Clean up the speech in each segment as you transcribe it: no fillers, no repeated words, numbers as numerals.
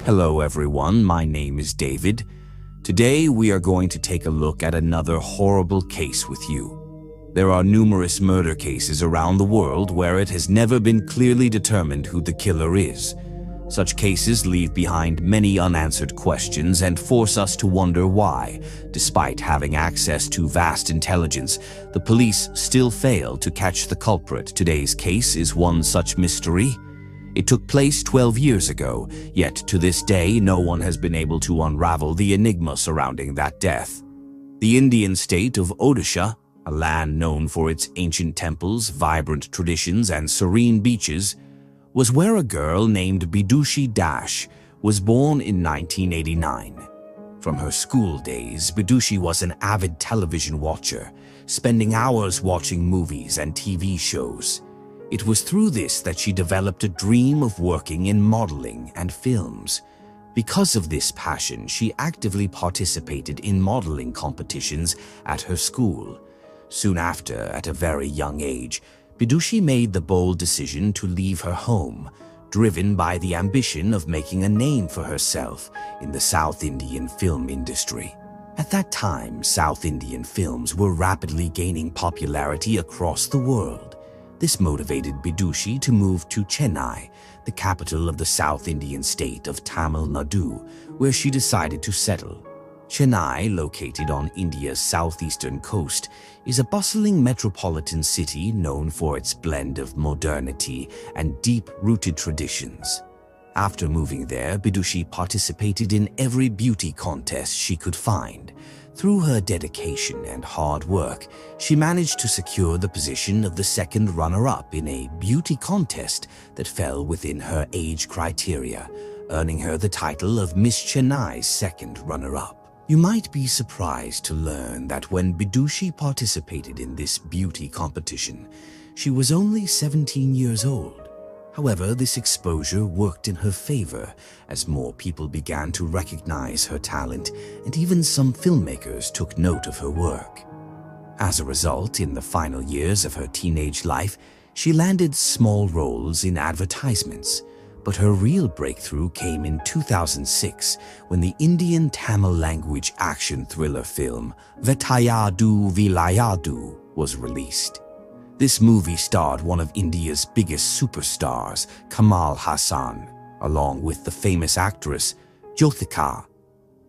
Hello everyone, my name is David. Today we are going to take a look at another horrible case with you. There are numerous murder cases around the world where it has never been clearly determined who the killer is. Such cases leave behind many unanswered questions and force us to wonder why, despite having access to vast intelligence, the police still fail to catch the culprit. Today's case is one such mystery. It took place 12 years ago, yet to this day no one has been able to unravel the enigma surrounding that death. The Indian state of Odisha, a land known for its ancient temples, vibrant traditions, and serene beaches, was where a girl named Bidushi Dash was born in 1989. From her school days, Bidushi was an avid television watcher, spending hours watching movies and TV shows. It was through this that she developed a dream of working in modeling and films. Because of this passion, she actively participated in modeling competitions at her school. Soon after, at a very young age, Bidushi made the bold decision to leave her home, driven by the ambition of making a name for herself in the South Indian film industry. At that time, South Indian films were rapidly gaining popularity across the world. This motivated Bidushi to move to Chennai, the capital of the South Indian state of Tamil Nadu, where she decided to settle. Chennai, located on India's southeastern coast, is a bustling metropolitan city known for its blend of modernity and deep-rooted traditions. After moving there, Bidushi participated in every beauty contest she could find. Through her dedication and hard work, she managed to secure the position of the second runner-up in a beauty contest that fell within her age criteria, earning her the title of Miss Chennai's second runner-up. You might be surprised to learn that when Bidushi participated in this beauty competition, she was only 17 years old. However, this exposure worked in her favor as more people began to recognize her talent, and even some filmmakers took note of her work. As a result, in the final years of her teenage life, she landed small roles in advertisements. But her real breakthrough came in 2006 when the Indian Tamil language action thriller film Vettayadu Vilayadu was released. This movie starred one of India's biggest superstars, Kamal Haasan, along with the famous actress Jyothika.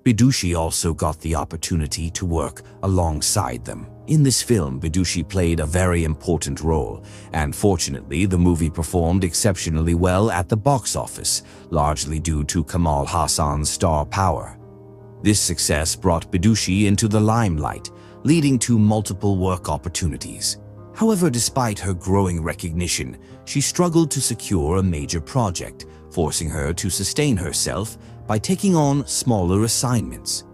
Bidushi also got the opportunity to work alongside them. In this film, Bidushi played a very important role, and fortunately, the movie performed exceptionally well at the box office, largely due to Kamal Haasan's star power. This success brought Bidushi into the limelight, leading to multiple work opportunities. However, despite her growing recognition, she struggled to secure a major project, forcing her to sustain herself by taking on smaller assignments.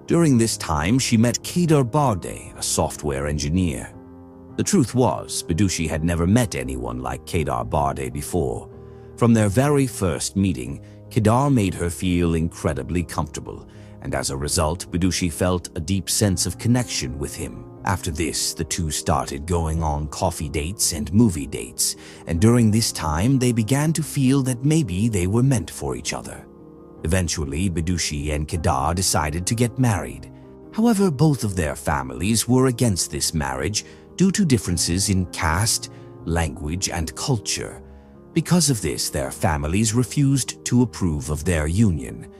During this time, she met Kedar Barde, a software engineer. The truth was, Bidushi had never met anyone like Kedar Barde before. From their very first meeting, Kedar made her feel incredibly comfortable, and as a result, Bidushi felt a deep sense of connection with him. After this, the two started going on coffee dates and movie dates, and during this time, they began to feel that maybe they were meant for each other. Eventually, Bidushi and Kedar decided to get married. However, both of their families were against this marriage due to differences in caste, language, and culture. Because of this, their families refused to approve of their union.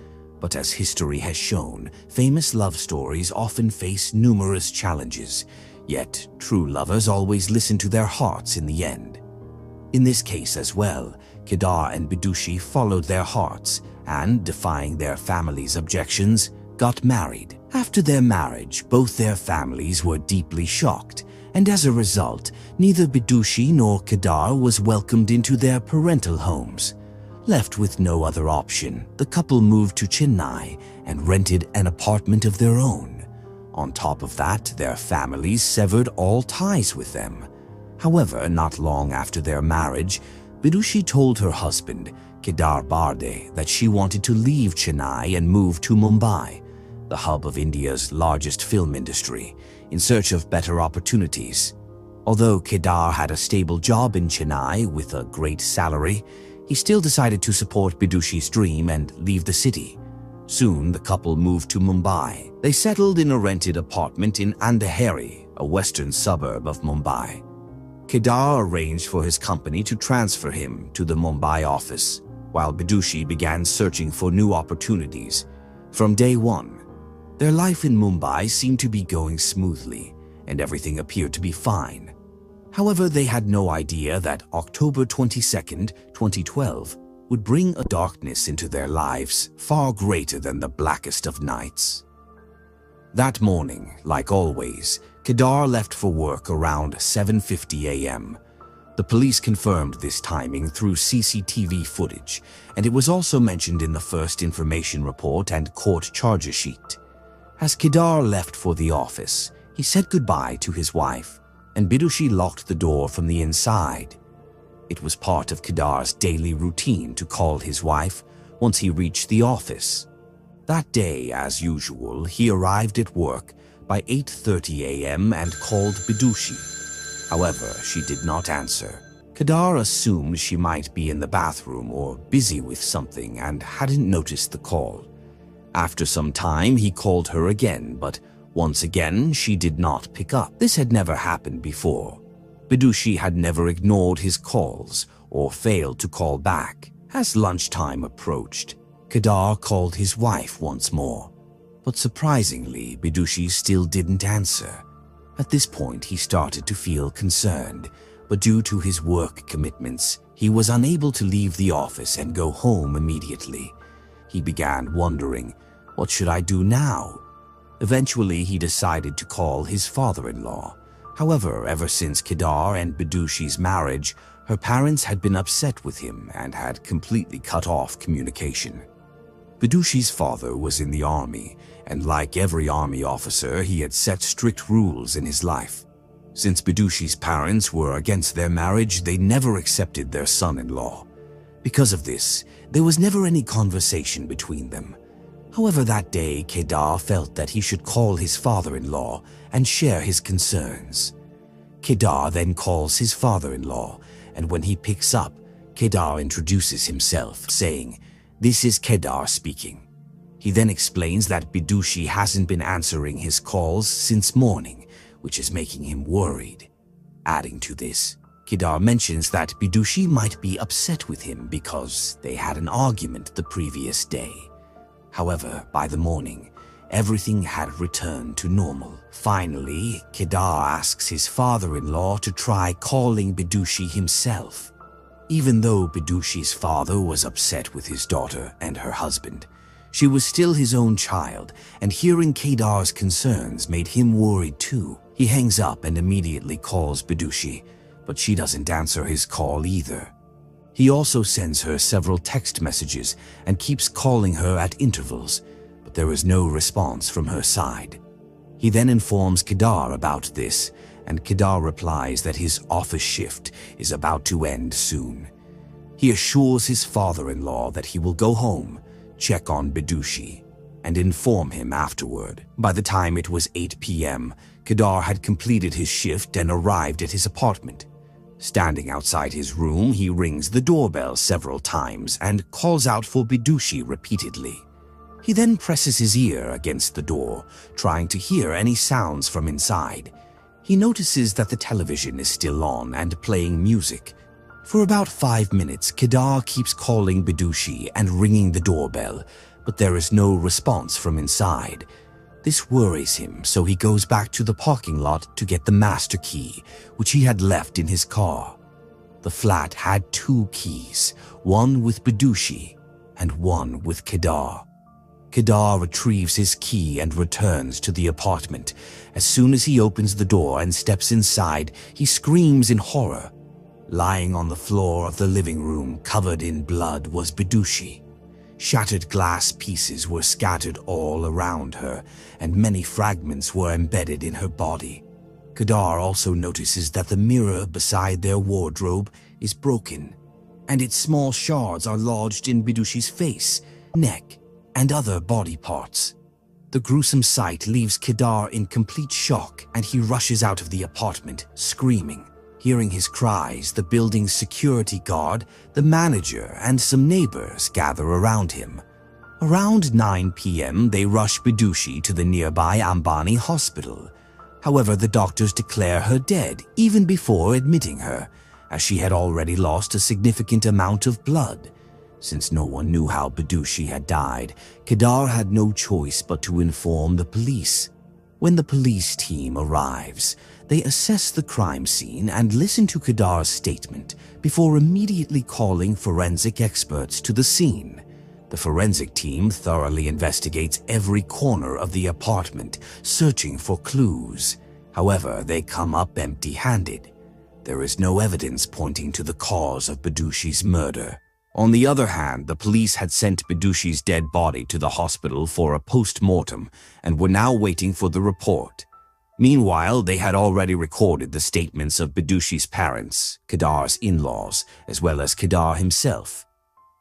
But as history has shown, famous love stories often face numerous challenges, yet true lovers always listen to their hearts in the end. In this case as well, Kedar and Bidushi followed their hearts and, defying their families' objections, got married. After their marriage, both their families were deeply shocked, and as a result, neither Bidushi nor Kedar was welcomed into their parental homes. Left with no other option, the couple moved to Chennai and rented an apartment of their own. On top of that, their families severed all ties with them. However, not long after their marriage, Bidushi told her husband, Kedar Barde, that she wanted to leave Chennai and move to Mumbai, the hub of India's largest film industry, in search of better opportunities. Although Kedar had a stable job in Chennai with a great salary, He still decided to support Bidushi's dream and leave the city. Soon, the couple moved to Mumbai. They settled in a rented apartment in Andheri, a western suburb of Mumbai. Kedar arranged for his company to transfer him to the Mumbai office, while Bidushi began searching for new opportunities. From day one, their life in Mumbai seemed to be going smoothly, and everything appeared to be fine. However, they had no idea that October 22nd, 2012, would bring a darkness into their lives far greater than the blackest of nights. That morning, like always, Kedar left for work around 7:50 a.m. The police confirmed this timing through CCTV footage, and it was also mentioned in the first information report and court charges sheet. As Kedar left for the office, he said goodbye to his wife, and Bidushi locked the door from the inside. It was part of Kedar's daily routine to call his wife once he reached the office. That day, as usual, he arrived at work by 8:30 a.m. and called Bidushi. However, she did not answer. Kedar assumed she might be in the bathroom or busy with something and hadn't noticed the call. After some time, he called her again, but once again, she did not pick up. This had never happened before. Bidushi had never ignored his calls or failed to call back. As lunchtime approached, Kedar called his wife once more. But surprisingly, Bidushi still didn't answer. At this point, he started to feel concerned, but due to his work commitments, he was unable to leave the office and go home immediately. He began wondering, what should I do now? Eventually, he decided to call his father-in-law. However, ever since Kedar and Bidushi's marriage, her parents had been upset with him and had completely cut off communication. Bidushi's father was in the army, and like every army officer, he had set strict rules in his life. Since Bidushi's parents were against their marriage, they never accepted their son-in-law. Because of this, there was never any conversation between them. However, that day, Kedar felt that he should call his father-in-law and share his concerns. Kedar then calls his father-in-law, and when he picks up, Kedar introduces himself, saying, "This is Kedar speaking." He then explains that Bidushi hasn't been answering his calls since morning, which is making him worried. Adding to this, Kedar mentions that Bidushi might be upset with him because they had an argument the previous day. However, by the morning, everything had returned to normal. Finally, Kedar asks his father-in-law to try calling Bidushi himself. Even though Bidushi's father was upset with his daughter and her husband, she was still his own child, and hearing Kedar's concerns made him worried too. He hangs up and immediately calls Bidushi, but she doesn't answer his call either. He also sends her several text messages and keeps calling her at intervals, but there is no response from her side. He then informs Kedar about this, and Kedar replies that his office shift is about to end soon. He assures his father-in-law that he will go home, check on Bidushi, and inform him afterward. By the time it was 8 p.m., Kedar had completed his shift and arrived at his apartment. Standing outside his room, he rings the doorbell several times and calls out for Bidushi repeatedly. He then presses his ear against the door, trying to hear any sounds from inside. He notices that the television is still on and playing music. For about 5 minutes, Kedar keeps calling Bidushi and ringing the doorbell, but there is no response from inside. This worries him, so he goes back to the parking lot to get the master key, which he had left in his car. The flat had 2 keys, one with Bidushi and one with Kedar. Kedar retrieves his key and returns to the apartment. As soon as he opens the door and steps inside, he screams in horror. Lying on the floor of the living room, covered in blood, was Bidushi. Shattered glass pieces were scattered all around her, and many fragments were embedded in her body. Kedar also notices that the mirror beside their wardrobe is broken, and its small shards are lodged in Bidushi's face, neck, and other body parts. The gruesome sight leaves Kedar in complete shock, and he rushes out of the apartment, screaming. Hearing his cries, the building's security guard, the manager, and some neighbors gather around him. Around 9 p.m., they rush Bidushi to the nearby Ambani hospital. However, the doctors declare her dead even before admitting her, as she had already lost a significant amount of blood. Since no one knew how Bidushi had died, Kedar had no choice but to inform the police. When the police team arrives, they assess the crime scene and listen to Kedar's statement before immediately calling forensic experts to the scene. The forensic team thoroughly investigates every corner of the apartment, searching for clues. However, they come up empty-handed. There is no evidence pointing to the cause of Bidushi's murder. On the other hand, the police had sent Bidushi's dead body to the hospital for a post-mortem and were now waiting for the report. Meanwhile, they had already recorded the statements of Bidushi's parents, Kedar's in-laws, as well as Kedar himself.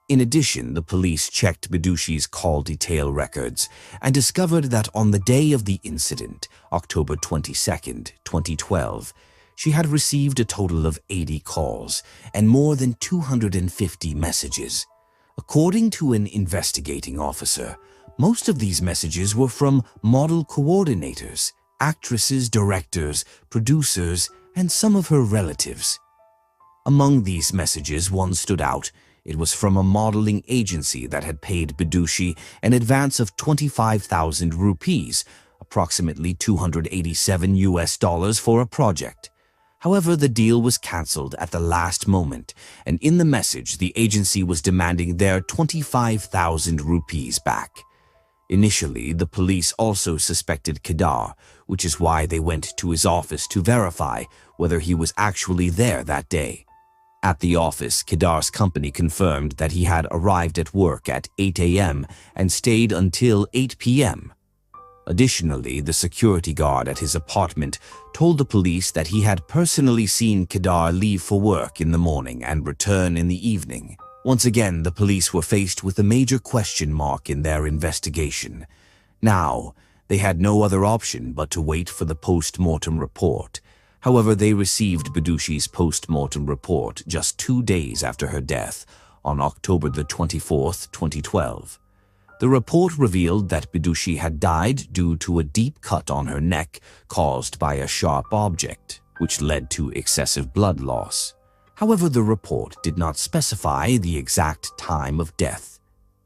In addition, the police checked Bidushi's call detail records and discovered that on the day of the incident, October 22nd, 2012, she had received a total of 80 calls and more than 250 messages. According to an investigating officer, most of these messages were from model coordinators, actresses, directors, producers, and some of her relatives. Among these messages, one stood out. It was from a modeling agency that had paid Bidushi an advance of 25,000 rupees, approximately $287 for a project. However, the deal was cancelled at the last moment, and in the message, the agency was demanding their 25,000 rupees back. Initially, the police also suspected Kedar, which is why they went to his office to verify whether he was actually there that day. At the office, Kedar's company confirmed that he had arrived at work at 8 a.m. and stayed until 8 p.m. Additionally, the security guard at his apartment told the police that he had personally seen Kedar leave for work in the morning and return in the evening. Once again, the police were faced with a major question mark in their investigation. Now, they had no other option but to wait for the post-mortem report. However, they received Bidushi's post-mortem report just 2 days after her death, on October the 24th, 2012. The report revealed that Bidushi had died due to a deep cut on her neck caused by a sharp object, which led to excessive blood loss. However, the report did not specify the exact time of death.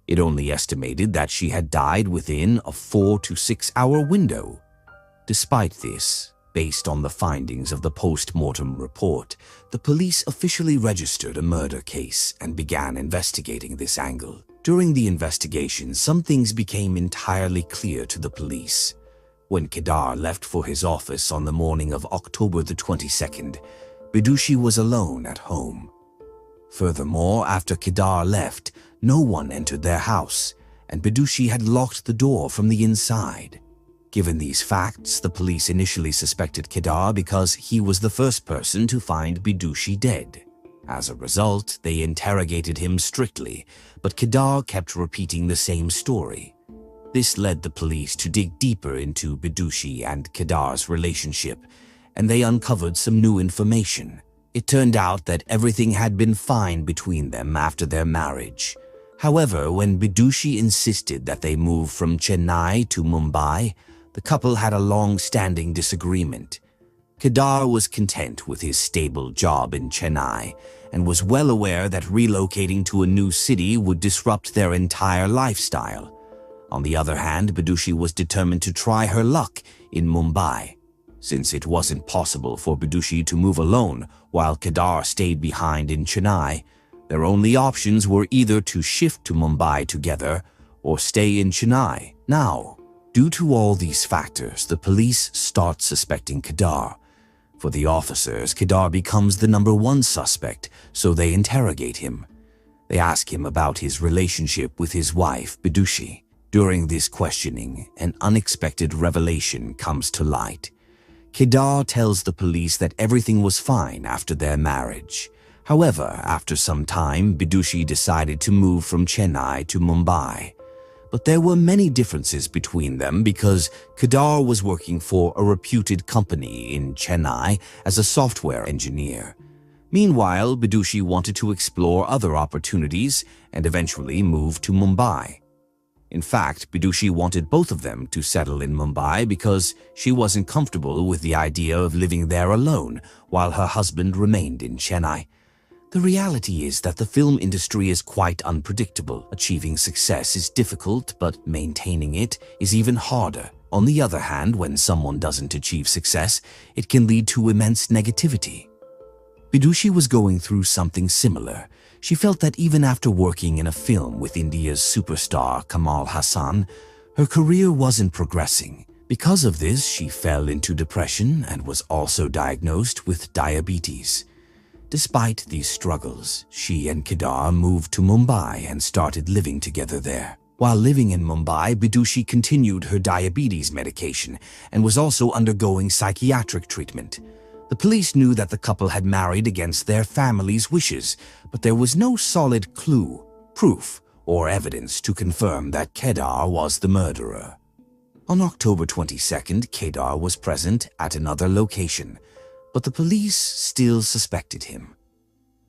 It only estimated that she had died within a 4 to 6 hour window. Despite this, based on the findings of the post-mortem report, the police officially registered a murder case and began investigating this angle. During the investigation, some things became entirely clear to the police. When Kedar left for his office on the morning of October the 22nd, Bidushi was alone at home. Furthermore, after Kedar left, no one entered their house, and Bidushi had locked the door from the inside. Given these facts, the police initially suspected Kedar because he was the first person to find Bidushi dead. As a result, they interrogated him strictly, but Kedar kept repeating the same story. This led the police to dig deeper into Bidushi and Kedar's relationship, and they uncovered some new information. It turned out that everything had been fine between them after their marriage. However, when Bidushi insisted that they move from Chennai to Mumbai, the couple had a long-standing disagreement. Kedar was content with his stable job in Chennai and was well aware that relocating to a new city would disrupt their entire lifestyle. On the other hand, Bidushi was determined to try her luck in Mumbai. Since it wasn't possible for Bidushi to move alone while Kedar stayed behind in Chennai, their only options were either to shift to Mumbai together or stay in Chennai. Now, due to all these factors, the police start suspecting Kedar. For the officers, Kedar becomes the #1 suspect, so they interrogate him. They ask him about his relationship with his wife, Bidushi. During this questioning, an unexpected revelation comes to light. Kedar tells the police that everything was fine after their marriage. However, after some time, Bidushi decided to move from Chennai to Mumbai. But there were many differences between them because Kedar was working for a reputed company in Chennai as a software engineer. Meanwhile, Bidushi wanted to explore other opportunities and eventually move to Mumbai. In fact, Bidushi wanted both of them to settle in Mumbai because she wasn't comfortable with the idea of living there alone while her husband remained in Chennai. The reality is that the film industry is quite unpredictable. Achieving success is difficult, but maintaining it is even harder. On the other hand, when someone doesn't achieve success, it can lead to immense negativity. Bidushi was going through something similar. She felt that even after working in a film with India's superstar Kamal Hassan, her career wasn't progressing. Because of this, she fell into depression and was also diagnosed with diabetes. Despite these struggles, she and Kedar moved to Mumbai and started living together there. While living in Mumbai, Bidushi continued her diabetes medication and was also undergoing psychiatric treatment. The police knew that the couple had married against their family's wishes, but there was no solid clue, proof, or evidence to confirm that Kedar was the murderer. On October 22nd, Kedar was present at another location, but the police still suspected him.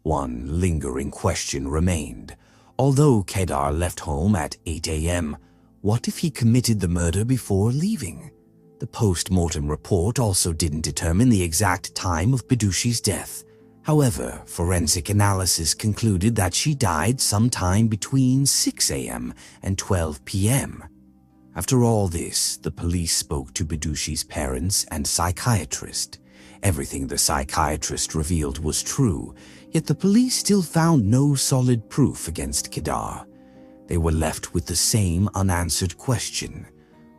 One lingering question remained. Although Kedar left home at 8 a.m., what if he committed the murder before leaving? The post-mortem report also didn't determine the exact time of Bidushi's death. However, forensic analysis concluded that she died sometime between 6 a.m. and 12 p.m. After all this, the police spoke to Bidushi's parents and psychiatrist. Everything the psychiatrist revealed was true, yet the police still found no solid proof against Kedar. They were left with the same unanswered question.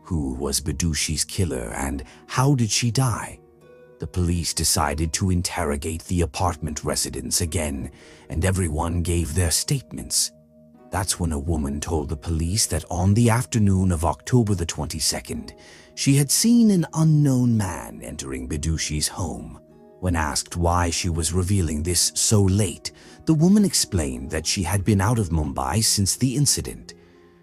Who was Bidushi's killer and how did she die? The police decided to interrogate the apartment residents again, and everyone gave their statements. That's when a woman told the police that on the afternoon of October the 22nd, she had seen an unknown man entering Bidushi's home. When asked why she was revealing this so late, the woman explained that she had been out of Mumbai since the incident.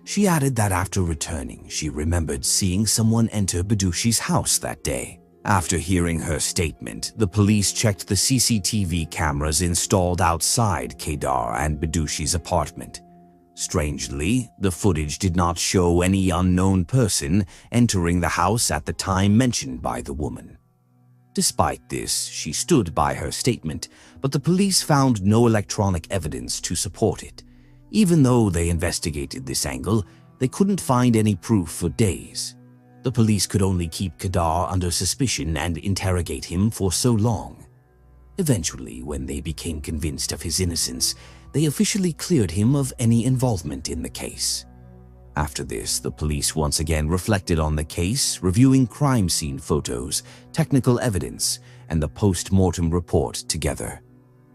She added that after returning, she remembered seeing someone enter Bidushi's house that day. After hearing her statement, the police checked the CCTV cameras installed outside Kedar and Bidushi's apartment. Strangely, the footage did not show any unknown person entering the house at the time mentioned by the woman. Despite this, she stood by her statement, but the police found no electronic evidence to support it. Even though they investigated this angle, they couldn't find any proof for days. The police could only keep Kedar under suspicion and interrogate him for so long. Eventually, when they became convinced of his innocence, they officially cleared him of any involvement in the case. After this, the police once again reflected on the case, reviewing crime scene photos, technical evidence, and the post-mortem report together.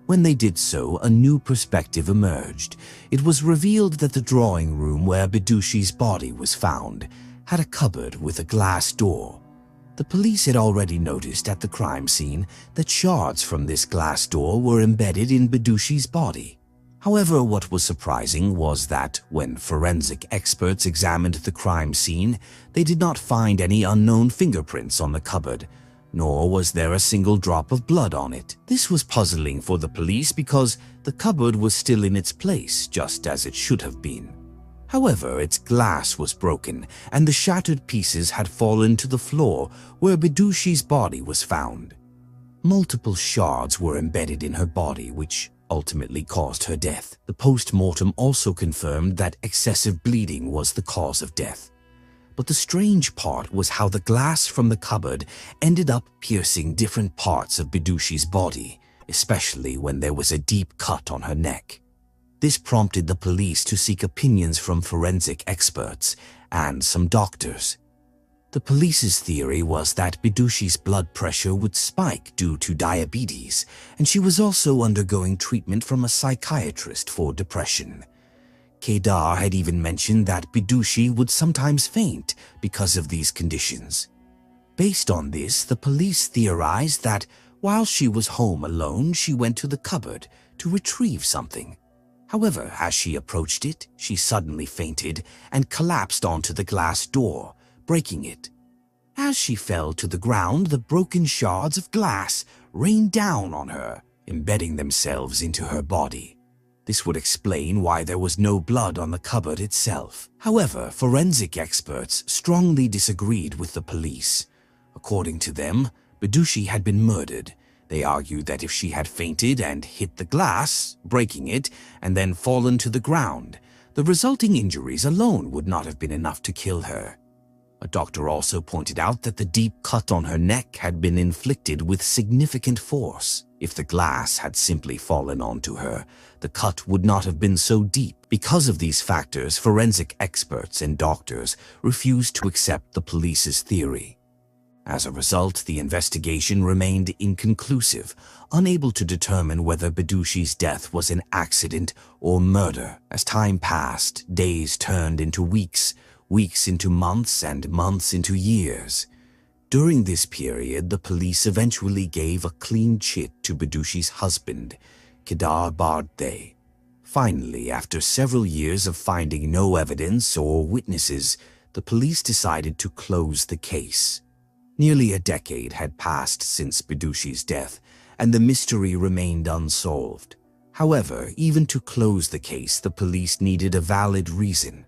When they did so, a new perspective emerged. It was revealed that the drawing room where Bidushi's body was found had a cupboard with a glass door. The police had already noticed at the crime scene that shards from this glass door were embedded in Bidushi's body. However, what was surprising was that when forensic experts examined the crime scene, they did not find any unknown fingerprints on the cupboard, nor was there a single drop of blood on it. This was puzzling for the police because the cupboard was still in its place, just as it should have been. However, its glass was broken, and the shattered pieces had fallen to the floor where Bidushi's body was found. Multiple shards were embedded in her body, which ultimately caused her death. The post-mortem also confirmed that excessive bleeding was the cause of death. But the strange part was how the glass from the cupboard ended up piercing different parts of Bidushi's body, especially when there was a deep cut on her neck. This prompted the police to seek opinions from forensic experts and some doctors. The police's theory was that Bidushi's blood pressure would spike due to diabetes, and she was also undergoing treatment from a psychiatrist for depression. Kedar had even mentioned that Bidushi would sometimes faint because of these conditions. Based on this, the police theorized that while she was home alone, she went to the cupboard to retrieve something. However, as she approached it, she suddenly fainted and collapsed onto the glass door, breaking it. As she fell to the ground, the broken shards of glass rained down on her, embedding themselves into her body. This would explain why there was no blood on the cupboard itself. However, forensic experts strongly disagreed with the police. According to them, Bedushi had been murdered. They argued that if she had fainted and hit the glass, breaking it, and then fallen to the ground, the resulting injuries alone would not have been enough to kill her. A doctor also pointed out that the deep cut on her neck had been inflicted with significant force. If the glass had simply fallen onto her, the cut would not have been so deep. Because of these factors, forensic experts and doctors refused to accept the police's theory. As a result, the investigation remained inconclusive, unable to determine whether Bedushi's death was an accident or murder. As time passed, days turned into weeks, weeks into months, and months into years. During this period, the police eventually gave a clean chit to Bedushi's husband, Kedar Bardey. Finally, after several years of finding no evidence or witnesses, the police decided to close the case. Nearly a decade had passed since Bedushi's death, and the mystery remained unsolved. However, even to close the case, the police needed a valid reason.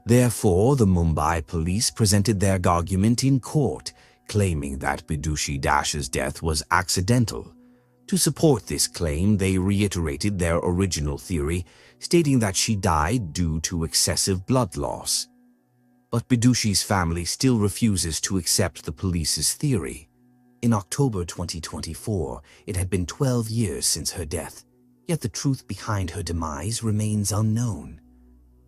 Therefore, the Mumbai police presented their argument in court, claiming that Bedushi Dash's death was accidental. To support this claim, they reiterated their original theory, stating that she died due to excessive blood loss. But Bedushi's family still refuses to accept the police's theory. In October 2024, it had been 12 years since her death, yet the truth behind her demise remains unknown.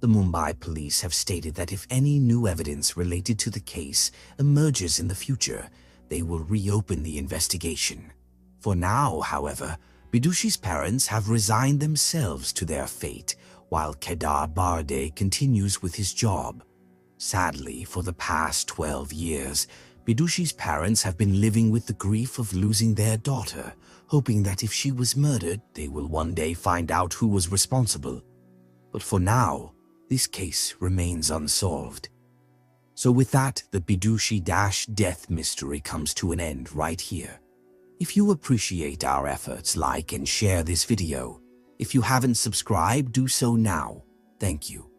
The Mumbai police have stated that if any new evidence related to the case emerges in the future, they will reopen the investigation. For now, however, Bedushi's parents have resigned themselves to their fate, while Kedar Bardey continues with his job. Sadly, for the past 12 years, Bedushi's parents have been living with the grief of losing their daughter, hoping that if she was murdered, they will one day find out who was responsible. But for now, this case remains unsolved. So with that, the Bedushi Dash death mystery comes to an end right here. If you appreciate our efforts, like and share this video. If you haven't subscribed, do so now. Thank you.